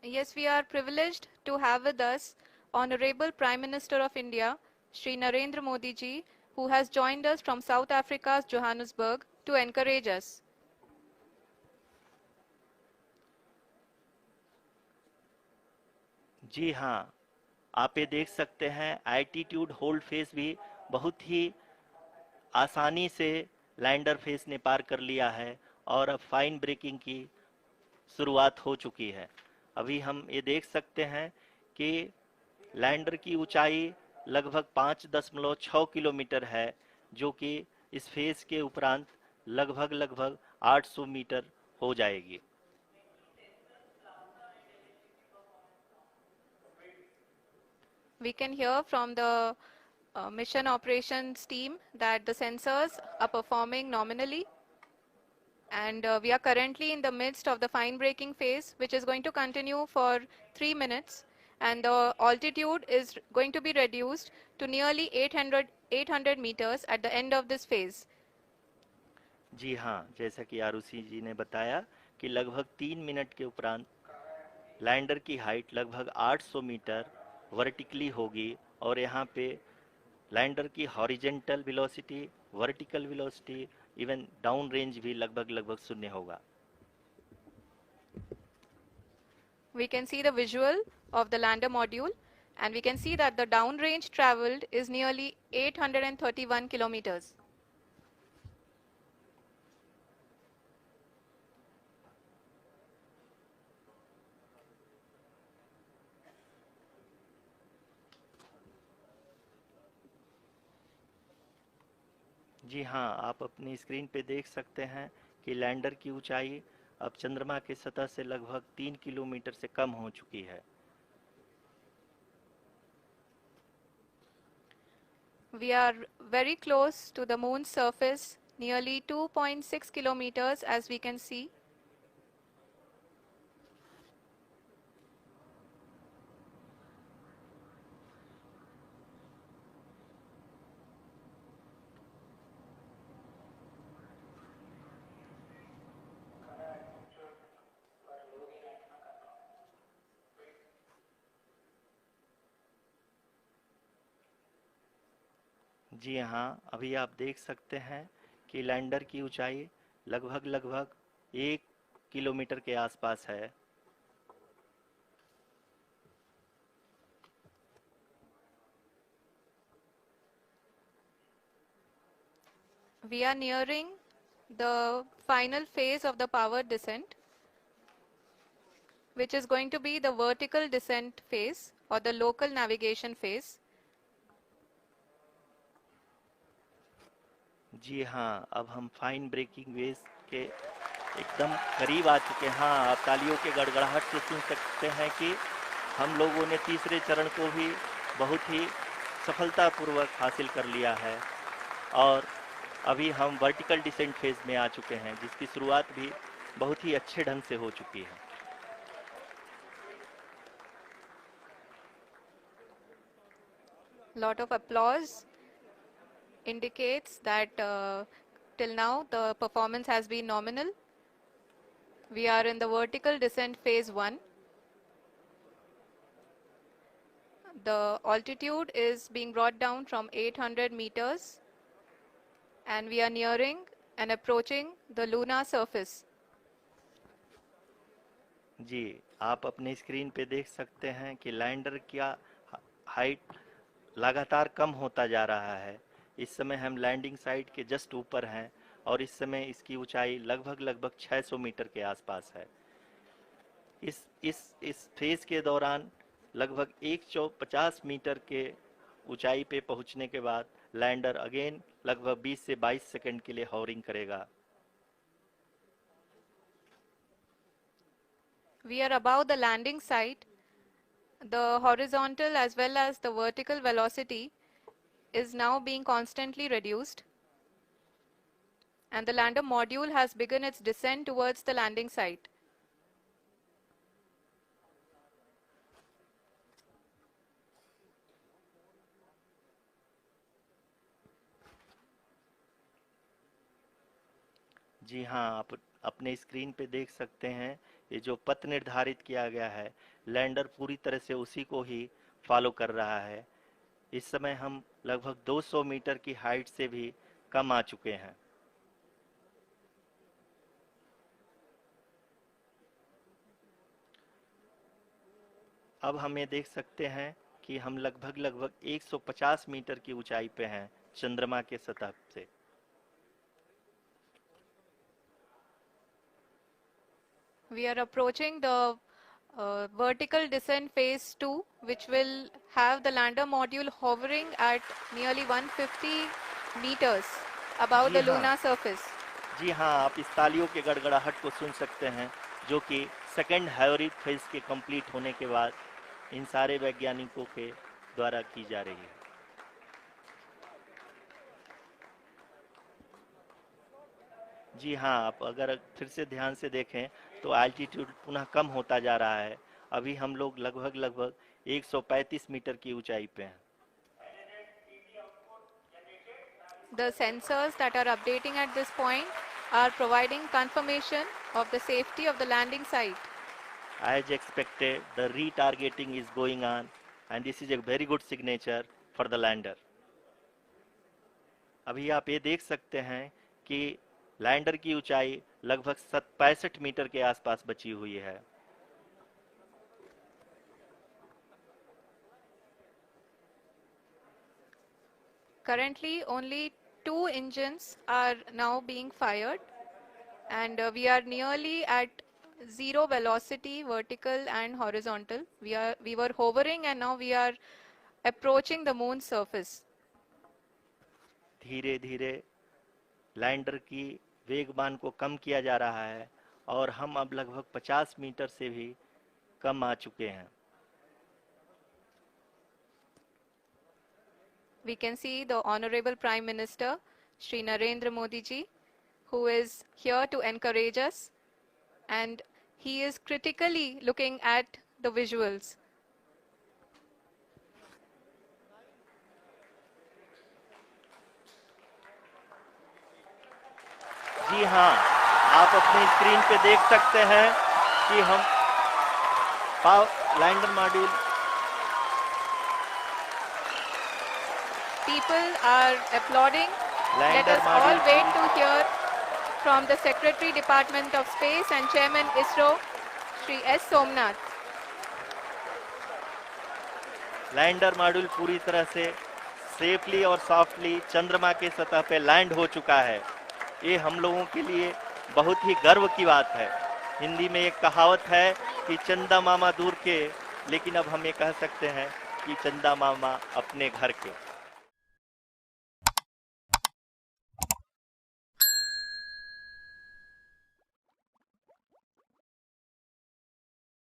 Yes, we are privileged to have with us Honorable Prime Minister of India, Shri Narendra Modi ji, who has joined us from South Africa's Johannesburg to encourage us. जी हाँ, आप ये देख सकते हैं altitude hold face भी बहुत ही आसानी से लैंडर फेस ने पार कर लिया है और अब फाइन ब्रेकिंग की शुरुआत हो चुकी है। अभी हम ये देख सकते हैं कि लैंडर की ऊंचाई लगभग 5.6 किलोमीटर है, जो कि इस फेज के उपरांत लगभग लगभग 800 मीटर हो जाएगी। We can hear from the mission operations team that the sensors are performing nominally, and we are currently in the midst of the fine braking phase, which is going to continue for 3 minutes, and the altitude is going to be reduced to nearly 800 meters at the end of this phase. जी हाँ, जैसा कि आरुषि जी ने बताया कि लगभग 3 minute के उपरांत lander की हाइट लगभग 800 मीटर वर्टिकली होगी और यहाँ पे लैंडर की horizontal velocity, vertical velocity, even down range भी लगभग लगभग शून्य होगा। We can see the visual of the lander module, and we can see that the downrange traveled is nearly 831 kilometers. जी हाँ, आप अपनी स्क्रीन पे देख सकते हैं कि लैंडर की ऊंचाई अब चंद्रमा की सतह से लगभग 3 किलोमीटर से कम हो चुकी है। We are very close to the moon's surface, nearly 2.6 kilometers as we can see. जी हाँ, अभी आप देख सकते हैं कि लैंडर की ऊंचाई लगभग लगभग 1 किलोमीटर के आसपास है। We are nearing the final phase of the power descent, which is going to be the vertical descent phase or the local navigation phase. जी हाँ, अब हम फाइन ब्रेकिंग वेव के एकदम करीब आ चुके हैं। हाँ, आप तालियों के गड़गड़ाहट से सुन सकते हैं कि हम लोगों ने तीसरे चरण को भी बहुत ही सफलतापूर्वक हासिल कर लिया है और अभी हम वर्टिकल डिसेंट फेज में आ चुके हैं, जिसकी शुरुआत भी बहुत ही अच्छे ढंग से हो चुकी है। Lot of applause indicates that till now the performance has been nominal. We are in the vertical descent phase 1. The altitude is being brought down from 800 meters, and we are nearing and approaching the lunar surface. जी, आप अपने screen पे देख सकते हैं कि lander का height लगातार कम होता जा रहा है। इस समय हम लैंडिंग साइट के जस्ट ऊपर हैं और इस समय इसकी ऊंचाई लगभग लगभग 600 मीटर के आसपास है। इस फेज के दौरान लगभग 150 मीटर के ऊंचाई पे पहुंचने के बाद लैंडर अगेन लगभग 20 से 22 सेकंड के लिए हॉवरिंग करेगा। We are above the landing site. The horizontal as well as the vertical velocity is now being constantly reduced, and the lander module has begun its descent towards the landing site. जी हाँ, अपने screen पे देख सकते हैं, ये जो पथ निर्धारित किया गया है, लैंडर पूरी तरह से उसी को ही फॉलो कर रहा है। इस समय हम लगभग 200 मीटर की हाइट से भी कम आ चुके हैं। अब हम ये देख सकते हैं कि हम लगभग 150 मीटर की ऊंचाई पे हैं चंद्रमा के सतह से। We are approaching the vertical descent phase 2, which will have the lander module hovering at nearly 150 meters above ji the हाँ, lunar surface. जी हाँ, आप इस तालियों के गड़गड़ाहट को सुन सकते हैं, जो कि सेकंड हाइब्रिड फेज के कंप्लीट होने के बाद इन सारे वैज्ञानिकों के द्वारा की जा रही है। जी हाँ, आप अगर फिर से ध्यान से देखें तो एल्टीट्यूड पुनः कम होता जा रहा है। अभी हम लोग लगभग 135 मीटर की ऊंचाई पे हैं। The sensors that are updating at this point are providing confirmation of the safety of the landing site. As expected, the retargeting is going on and this is a very good signature for the lander. अभी आप ये देख सकते हैं कि lander की ऊंचाई लगभग 65 मीटर के आसपास बची हुई है। Currently, only 2 engines are now being fired, and we are nearly at zero velocity, vertical and horizontal. We were hovering, and now we are approaching the moon's surface. धीरे धीरे लैंडर की वेगमान को कम किया जा रहा है और हम अब लगभग 50 मीटर से भी कम आ चुके हैं। We can see the Honorable Prime Minister, Shri Narendra Modi ji, who is here to encourage us, and he is critically looking at the visuals. जी हाँ, आप अपनी स्क्रीन पे देख सकते हैं कि हम lander module People are applauding. Let lander us all module wait to hear from the Secretary Department of Space and Chairman ISRO, Shri S. Somnath. Lander module पूरी तरह से सेफली और सॉफ्टली चंद्रमा के सतह पे लैंड हो चुका है। ये हम लोगों के लिए बहुत ही गर्व की बात है। हिंदी में एक कहावत है कि चंदा मामा दूर के, लेकिन अब हम ये कह सकते हैं कि चंदा मामा अपने घर के।